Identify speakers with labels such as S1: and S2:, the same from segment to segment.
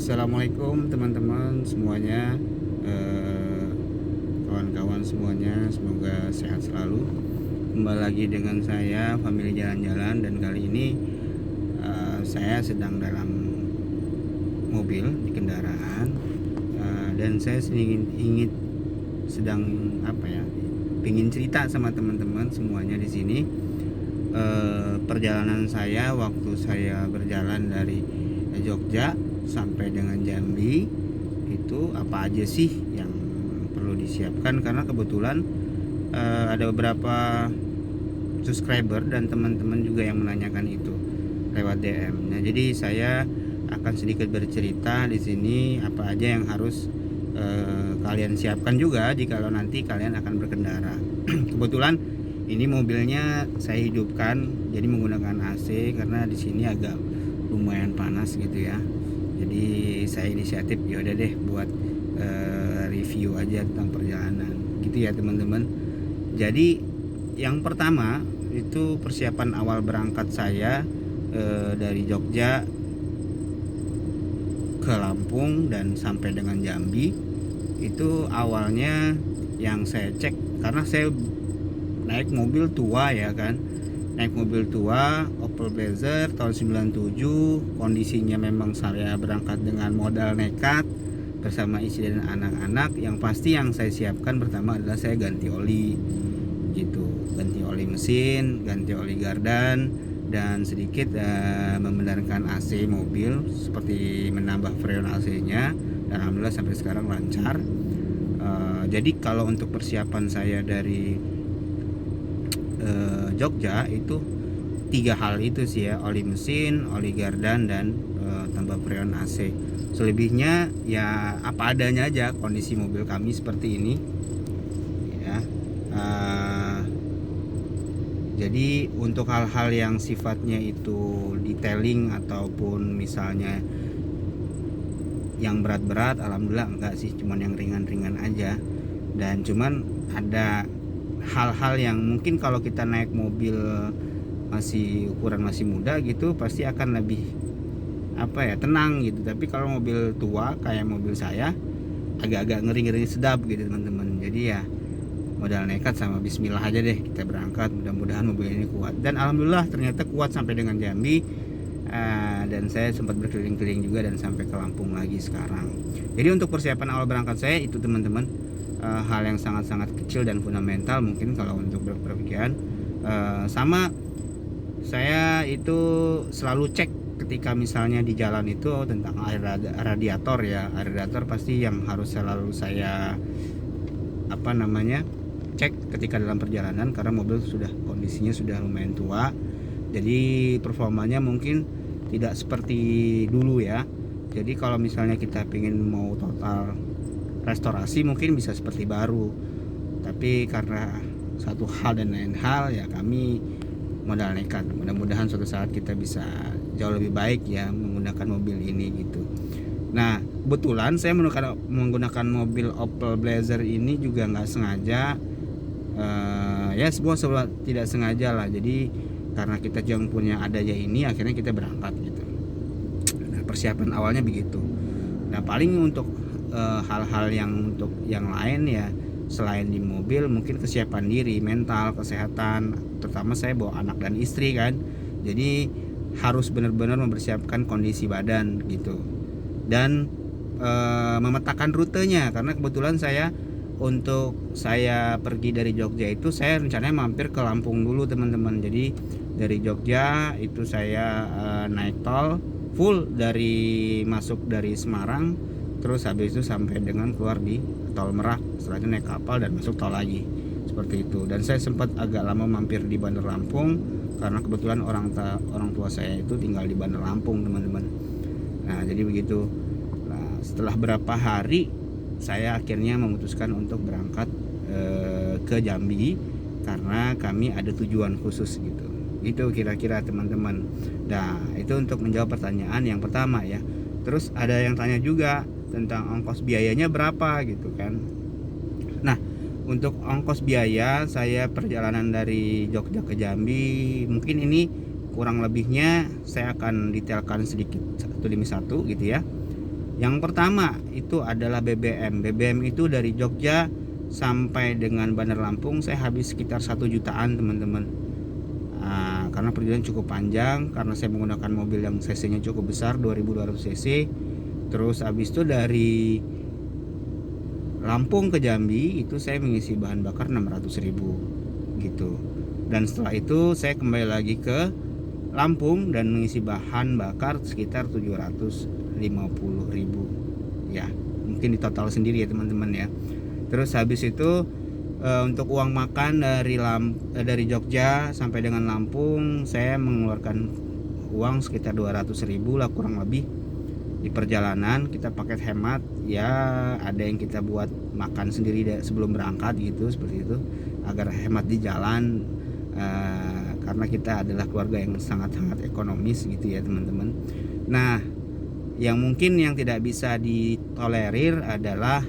S1: Assalamualaikum teman-teman semuanya, kawan-kawan semuanya, semoga sehat selalu. Kembali lagi dengan saya Family Jalan-Jalan, dan kali ini saya sedang dalam mobil di kendaraan, dan saya sedang ingin cerita sama teman-teman semuanya di sini. Perjalanan saya waktu saya berjalan dari Jogja sampai dengan Jambi itu apa aja sih yang perlu disiapkan, karena kebetulan ada beberapa subscriber dan teman-teman juga yang menanyakan itu lewat DM. Nah, jadi saya akan sedikit bercerita di sini apa aja yang harus kalian siapkan juga jikalau nanti kalian akan berkendara. Kebetulan ini mobilnya saya hidupkan jadi menggunakan AC karena di sini agak lumayan panas gitu ya. Jadi saya inisiatif ya udah deh buat review aja tentang perjalanan gitu ya teman-teman. Jadi yang pertama itu persiapan awal berangkat saya dari Jogja ke Lampung dan sampai dengan Jambi. Itu awalnya yang saya cek, karena saya naik mobil tua ya kan, naik mobil tua Opel Blazer tahun 97. Kondisinya memang saya berangkat dengan modal nekat bersama istri dan anak-anak. Yang pasti yang saya siapkan pertama adalah saya ganti oli gitu, ganti oli mesin, ganti oli gardan, dan sedikit membenarkan AC mobil seperti menambah freon AC-nya, dan alhamdulillah sampai sekarang lancar. Jadi kalau untuk persiapan saya dari Jogja itu 3 hal itu sih ya: oli mesin, oli gardan, dan tambah freon AC. Selebihnya ya apa adanya aja, kondisi mobil kami seperti ini ya. Jadi untuk hal-hal yang sifatnya itu detailing ataupun misalnya yang berat-berat, alhamdulillah enggak sih, cuman yang ringan-ringan aja. Dan cuman ada hal-hal yang mungkin kalau kita naik mobil ukuran masih muda gitu pasti akan lebih tenang gitu. Tapi kalau mobil tua kayak mobil saya agak-agak ngeri-ngeri sedap gitu teman-teman. Jadi ya modal nekat sama bismillah aja deh kita berangkat, mudah-mudahan mobil ini kuat. Dan alhamdulillah ternyata kuat sampai dengan Jambi, dan saya sempat berkeliling-keliling juga dan sampai ke Lampung lagi sekarang. Jadi untuk persiapan awal berangkat saya itu teman-teman, hal yang sangat-sangat kecil dan fundamental mungkin kalau untuk berpergian. Sama saya itu selalu cek ketika misalnya di jalan itu tentang air radiator ya. Air radiator pasti yang harus selalu saya cek ketika dalam perjalanan, karena mobil kondisinya sudah lumayan tua. Jadi performanya mungkin tidak seperti dulu ya. Jadi kalau misalnya kita pengen mau total restorasi mungkin bisa seperti baru, tapi karena satu hal dan lain hal ya kami modal nekat. Mudah-mudahan suatu saat kita bisa jauh lebih baik ya menggunakan mobil ini gitu. Nah, kebetulan saya menggunakan mobil Opel Blazer ini juga nggak sengaja, ya semua tidak sengaja lah. Jadi karena kita jangan punya adanya ini, akhirnya kita berangkat gitu. Nah, persiapan awalnya begitu. Nah, paling untuk hal-hal yang untuk yang lain ya selain di mobil, mungkin kesiapan diri, mental, kesehatan. Terutama saya bawa anak dan istri kan, jadi harus benar-benar mempersiapkan kondisi badan gitu. Dan memetakan rutenya, karena kebetulan untuk saya pergi dari Jogja itu saya rencananya mampir ke Lampung dulu teman-teman. Jadi dari Jogja itu saya naik tol full masuk dari Semarang, terus habis itu sampai dengan keluar di tol Merak, setelah itu naik kapal dan masuk tol lagi seperti itu. Dan saya sempat agak lama mampir di Bandar Lampung karena kebetulan orang tua saya itu tinggal di Bandar Lampung teman-teman. Nah, jadi begitu. Nah, setelah berapa hari saya akhirnya memutuskan untuk berangkat ke Jambi karena kami ada tujuan khusus gitu. Itu kira-kira teman-teman. Nah, itu untuk menjawab pertanyaan yang pertama ya. Terus ada yang tanya juga tentang ongkos biayanya berapa gitu kan. Nah, untuk ongkos biaya saya perjalanan dari Jogja ke Jambi, mungkin ini kurang lebihnya saya akan detailkan sedikit satu demi satu gitu ya. Yang pertama itu adalah BBM. BBM itu dari Jogja sampai dengan Bandar Lampung saya habis sekitar 1 jutaan teman-teman. Karena perjalanan cukup panjang, karena saya menggunakan mobil yang cc-nya cukup besar 2200 cc. Terus habis itu dari Lampung ke Jambi itu saya mengisi bahan bakar 600.000 gitu. Dan setelah itu saya kembali lagi ke Lampung dan mengisi bahan bakar sekitar 750.000 ya, mungkin di total sendiri ya teman-teman ya. Terus habis itu untuk uang makan dari Jogja sampai dengan Lampung saya mengeluarkan uang sekitar 200.000 lah kurang lebih. Di perjalanan kita paket hemat ya, ada yang kita buat makan sendiri sebelum berangkat gitu, seperti itu agar hemat di jalan, karena kita adalah keluarga yang sangat-sangat ekonomis gitu ya teman-teman. Nah, yang mungkin yang tidak bisa ditolerir adalah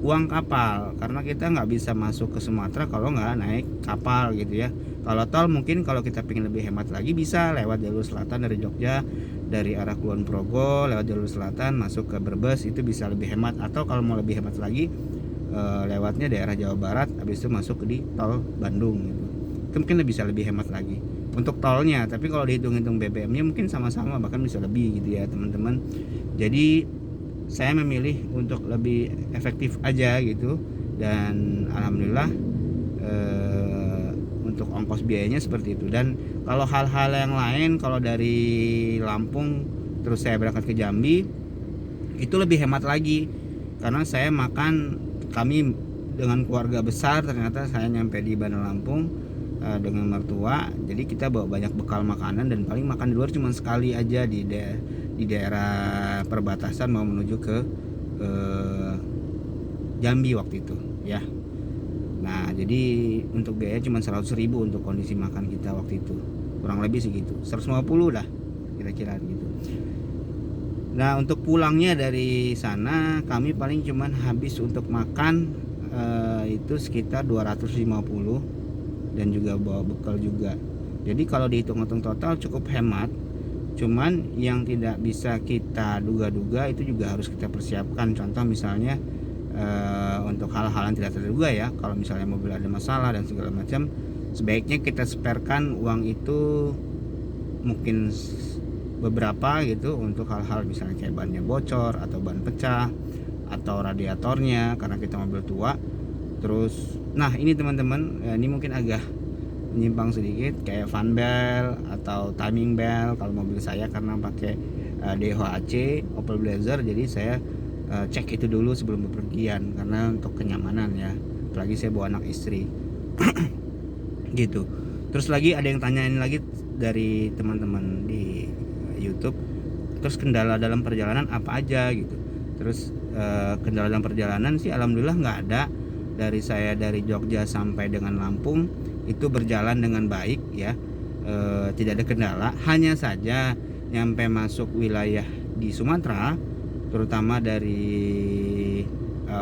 S1: uang kapal, karena kita nggak bisa masuk ke Sumatera kalau nggak naik kapal gitu ya. Kalau tol mungkin kalau kita pengen lebih hemat lagi bisa lewat jalur selatan dari Jogja, dari arah Kulon Progo lewat jalur selatan masuk ke Brebes, itu bisa lebih hemat. Atau kalau mau lebih hemat lagi lewatnya daerah Jawa Barat, habis itu masuk di tol Bandung gitu. Itu mungkin bisa lebih hemat lagi untuk tolnya. Tapi kalau dihitung-hitung BBM-nya mungkin sama-sama, bahkan bisa lebih gitu ya teman-teman. Jadi saya memilih untuk lebih efektif aja gitu, dan alhamdulillah untuk ongkos biayanya seperti itu. Dan kalau hal-hal yang lain, kalau dari Lampung terus saya berangkat ke Jambi itu lebih hemat lagi, karena saya makan, kami dengan keluarga besar, ternyata saya nyampe di Bandar Lampung dengan mertua, jadi kita bawa banyak bekal makanan dan paling makan di luar cuma sekali aja di daerah perbatasan mau menuju ke Jambi waktu itu ya. Nah jadi untuk biaya cuma 100.000 untuk kondisi makan kita waktu itu, kurang lebih segitu, 150 dah kira-kira gitu. Nah untuk pulangnya dari sana kami paling cuman habis untuk makan itu sekitar 250 dan juga bawa bekal juga. Jadi kalau dihitung-hitung total cukup hemat. Cuman yang tidak bisa kita duga-duga itu juga harus kita persiapkan. Contoh misalnya untuk hal-hal yang tidak terduga ya, kalau misalnya mobil ada masalah dan segala macam, sebaiknya kita sparekan uang itu mungkin beberapa gitu untuk hal-hal misalnya kayak bannya bocor atau ban pecah atau radiatornya karena kita mobil tua. Terus nah ini teman-teman, ini mungkin agak menyimpang sedikit, kayak fan bell atau timing bell kalau mobil saya, karena pakai DHAC Opel Blazer, jadi saya cek itu dulu sebelum bepergian karena untuk kenyamanan ya, apalagi saya bawa anak istri gitu. Terus lagi ada yang tanyain lagi dari teman-teman di YouTube, terus kendala dalam perjalanan apa aja gitu. Terus kendala dalam perjalanan sih alhamdulillah nggak ada. Dari saya dari Jogja sampai dengan Lampung itu berjalan dengan baik ya, tidak ada kendala. Hanya saja nyampe masuk wilayah di Sumatera, terutama dari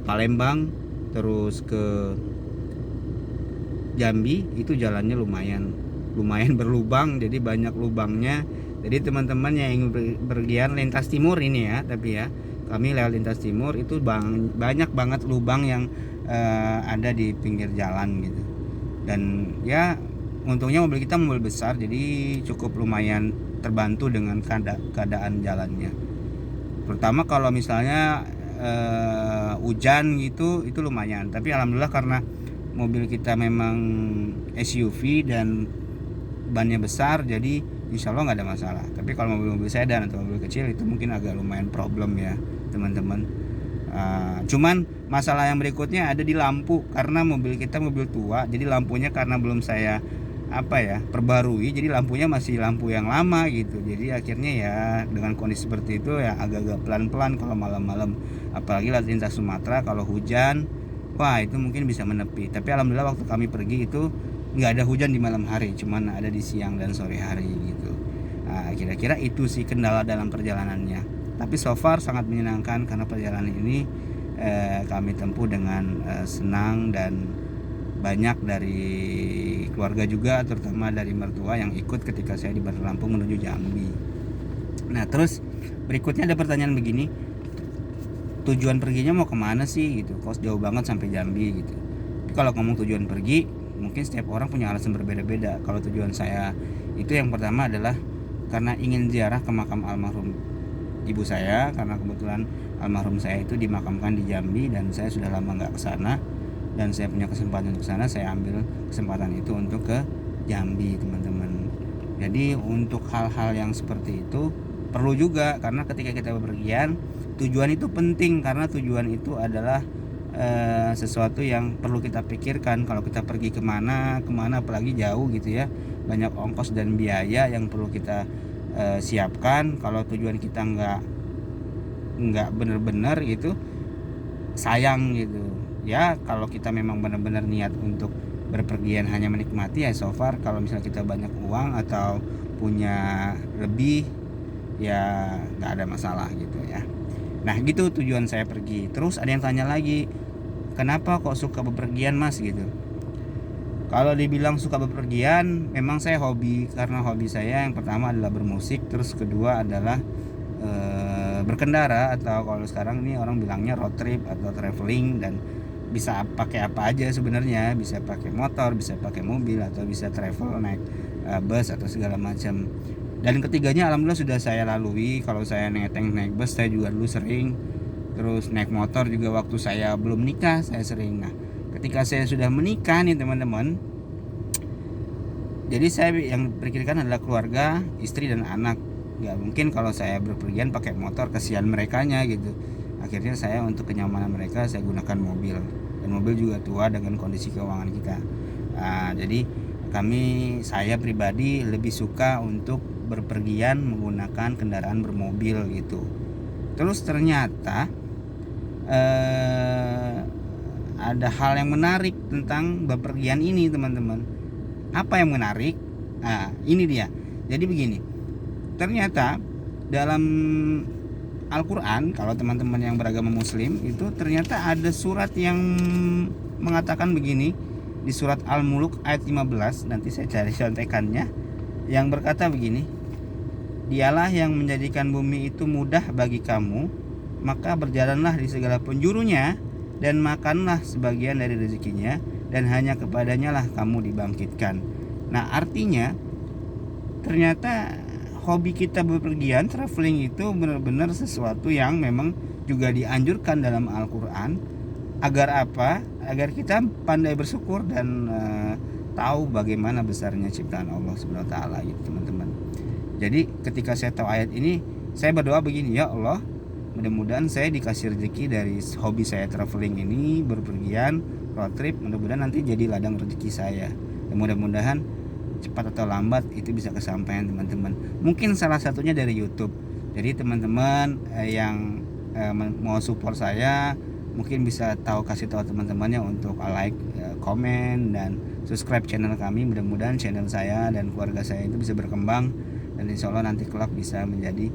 S1: Palembang terus ke Jambi, itu jalannya lumayan berlubang, jadi banyak lubangnya. Jadi teman-teman yang ingin berpergian lintas timur ini ya, tapi ya kami lewat lintas timur itu banyak banget lubang yang ada di pinggir jalan gitu. Dan ya untungnya mobil kita mobil besar, jadi cukup lumayan terbantu dengan keadaan jalannya. Terutama kalau misalnya hujan gitu, itu lumayan. Tapi alhamdulillah karena mobil kita memang SUV dan bannya besar, jadi insya Allah nggak ada masalah. Tapi kalau mobil-mobil sedan atau mobil kecil itu mungkin agak lumayan problem ya teman-teman. Cuman masalah yang berikutnya ada di lampu, karena mobil kita mobil tua, jadi lampunya karena belum saya perbarui, jadi lampunya masih lampu yang lama gitu. Jadi akhirnya ya dengan kondisi seperti itu ya agak-agak pelan-pelan kalau malam-malam, apalagi lintas Sumatera kalau hujan, wah itu mungkin bisa menepi. Tapi alhamdulillah waktu kami pergi itu nggak ada hujan di malam hari, cuman ada di siang dan sore hari gitu. Kira-kira itu sih kendala dalam perjalanannya. Tapi so far sangat menyenangkan karena perjalanan ini kami tempuh dengan senang, dan banyak dari keluarga juga, terutama dari mertua yang ikut ketika saya di Bandar Lampung menuju Jambi. Nah terus berikutnya ada pertanyaan begini, tujuan perginya mau kemana sih gitu, kok jauh banget sampai Jambi gitu. Tapi kalau ngomong tujuan pergi, mungkin setiap orang punya alasan berbeda-beda. Kalau tujuan saya itu yang pertama adalah karena ingin ziarah ke makam almarhum ibu saya, karena kebetulan almarhum saya itu dimakamkan di Jambi dan saya sudah lama nggak ke sana, dan saya punya kesempatan ke sana, saya ambil kesempatan itu untuk ke Jambi teman-teman. Jadi untuk hal-hal yang seperti itu perlu juga, karena ketika kita bepergian tujuan itu penting, karena tujuan itu adalah sesuatu yang perlu kita pikirkan. Kalau kita pergi kemana apalagi jauh gitu ya, banyak ongkos dan biaya yang perlu kita siapkan. Kalau tujuan kita nggak benar-benar itu sayang gitu ya. Kalau kita memang benar-benar niat untuk berpergian hanya menikmati ya so far, kalau misalnya kita banyak uang atau punya lebih ya nggak ada masalah gitu ya. Nah gitu tujuan saya pergi. Terus ada yang tanya lagi, kenapa kok suka bepergian mas gitu. Kalau dibilang suka bepergian, memang saya hobi, karena hobi saya yang pertama adalah bermusik, terus kedua adalah berkendara, atau kalau sekarang ini orang bilangnya road trip atau traveling. Dan bisa pakai apa aja sebenarnya, bisa pakai motor, bisa pakai mobil, atau bisa travel naik bus atau segala macam. Dan ketiganya alhamdulillah sudah saya lalui. Kalau saya naik bus saya juga dulu sering, terus naik motor juga waktu saya belum nikah saya sering. Nah ketika saya sudah menikah nih teman-teman, jadi saya yang pikirkan adalah keluarga, istri dan anak. Gak mungkin kalau saya berpergian pakai motor, kasihan merekanya gitu. Akhirnya saya untuk kenyamanan mereka saya gunakan mobil, dan mobil juga tua dengan kondisi keuangan kita. Jadi saya pribadi lebih suka untuk berpergian menggunakan kendaraan bermobil gitu. Terus ternyata ada hal yang menarik tentang bepergian ini teman-teman. Apa yang menarik? Nah ini dia. Jadi begini, ternyata dalam Al-Quran, kalau teman-teman yang beragama muslim itu ternyata ada surat yang mengatakan begini, di surat Al-Muluk ayat 15, nanti saya cari contekannya, yang berkata begini, dialah yang menjadikan bumi itu mudah bagi kamu, maka berjalanlah di segala penjurunya dan makanlah sebagian dari rezekinya, dan hanya kepadanya lah kamu dibangkitkan. Nah artinya ternyata hobi kita bepergian, traveling itu benar-benar sesuatu yang memang juga dianjurkan dalam Al-Quran. Agar apa? Agar kita pandai bersyukur dan tahu bagaimana besarnya ciptaan Allah Subhanahu wa taala gitu teman-teman. Jadi ketika saya tahu ayat ini, saya berdoa begini, ya Allah, mudah-mudahan saya dikasih rezeki dari hobi saya traveling ini, berpergian, road trip, mudah-mudahan nanti jadi ladang rezeki saya. Dan mudah-mudahan cepat atau lambat itu bisa kesampaian teman-teman. Mungkin salah satunya dari YouTube. Jadi teman-teman yang mau support saya mungkin bisa kasih tahu teman-temannya untuk like, komen, dan subscribe channel kami. Mudah-mudahan channel saya dan keluarga saya itu bisa berkembang, dan insya Allah nanti kelak bisa menjadi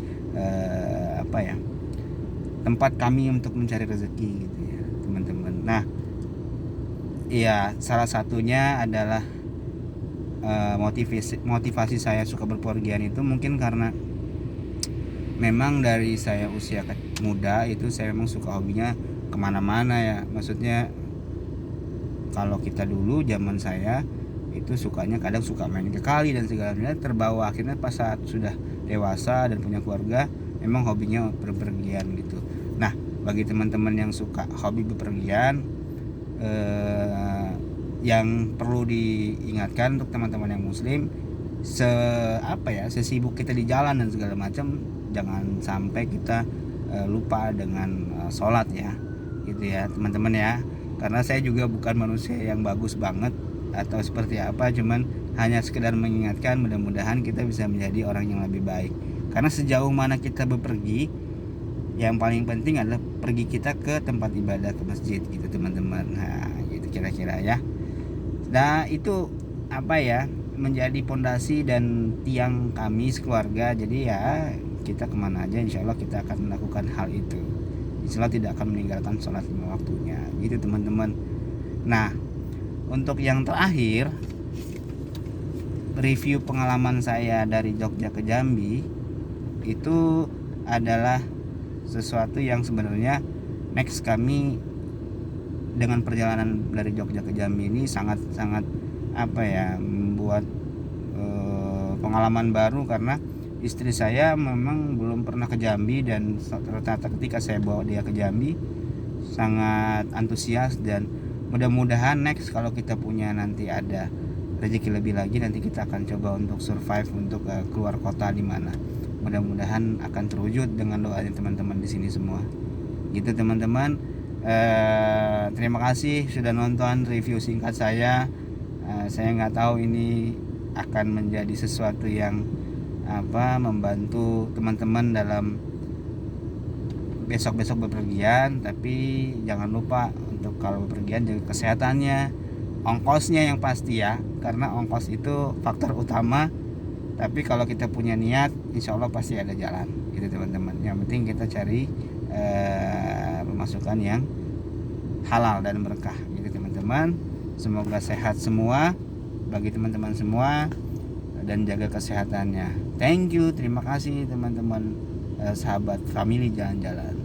S1: tempat kami untuk mencari rezeki gitu ya teman-teman. Nah iya, salah satunya adalah motivasi saya suka berpergian itu mungkin karena memang dari saya usia muda itu saya memang suka hobinya kemana-mana ya. Maksudnya kalau kita dulu zaman saya itu sukanya kadang suka main ke kali dan segalanya, terbawa. Akhirnya pas saat sudah dewasa dan punya keluarga memang hobinya berpergian gitu. Nah bagi teman-teman yang suka hobi bepergian, yang perlu diingatkan untuk teman-teman yang muslim, sesibuk kita di jalan dan segala macam, jangan sampai kita lupa dengan sholat ya gitu ya teman-teman ya. Karena saya juga bukan manusia yang bagus banget atau seperti apa, cuman hanya sekedar mengingatkan, mudah-mudahan kita bisa menjadi orang yang lebih baik. Karena sejauh mana kita bepergi, yang paling penting adalah pergi kita ke tempat ibadah, ke masjid gitu teman-teman. Nah gitu kira-kira ya. Nah itu menjadi pondasi dan tiang kami sekeluarga. Jadi ya kita kemana aja insya Allah kita akan melakukan hal itu. Insya Allah tidak akan meninggalkan sholat lima waktunya gitu teman-teman. Nah untuk yang terakhir, review pengalaman saya dari Jogja ke Jambi itu adalah sesuatu yang sebenarnya next kami dengan perjalanan dari Jogja ke Jambi ini sangat apa ya, membuat pengalaman baru, karena istri saya memang belum pernah ke Jambi, dan ternyata ketika saya bawa dia ke Jambi sangat antusias. Dan mudah-mudahan next kalau kita punya nanti ada rezeki lebih lagi, nanti kita akan coba untuk survive untuk keluar kota di mana. Mudah-mudahan akan terwujud dengan doanya teman-teman di sini semua. Gitu teman-teman. Terima kasih sudah nonton review singkat saya. Saya nggak tahu ini akan menjadi sesuatu yang membantu teman-teman dalam besok-besok bepergian, tapi jangan lupa untuk kalau bepergian jaga kesehatannya, ongkosnya yang pasti ya, karena ongkos itu faktor utama. Tapi kalau kita punya niat, insya Allah pasti ada jalan gitu teman-teman. Yang penting kita cari pemasukan yang halal dan berkah gitu teman-teman. Semoga sehat semua bagi teman-teman semua dan jaga kesehatannya. Thank you, terima kasih teman-teman, sahabat family jalan-jalan.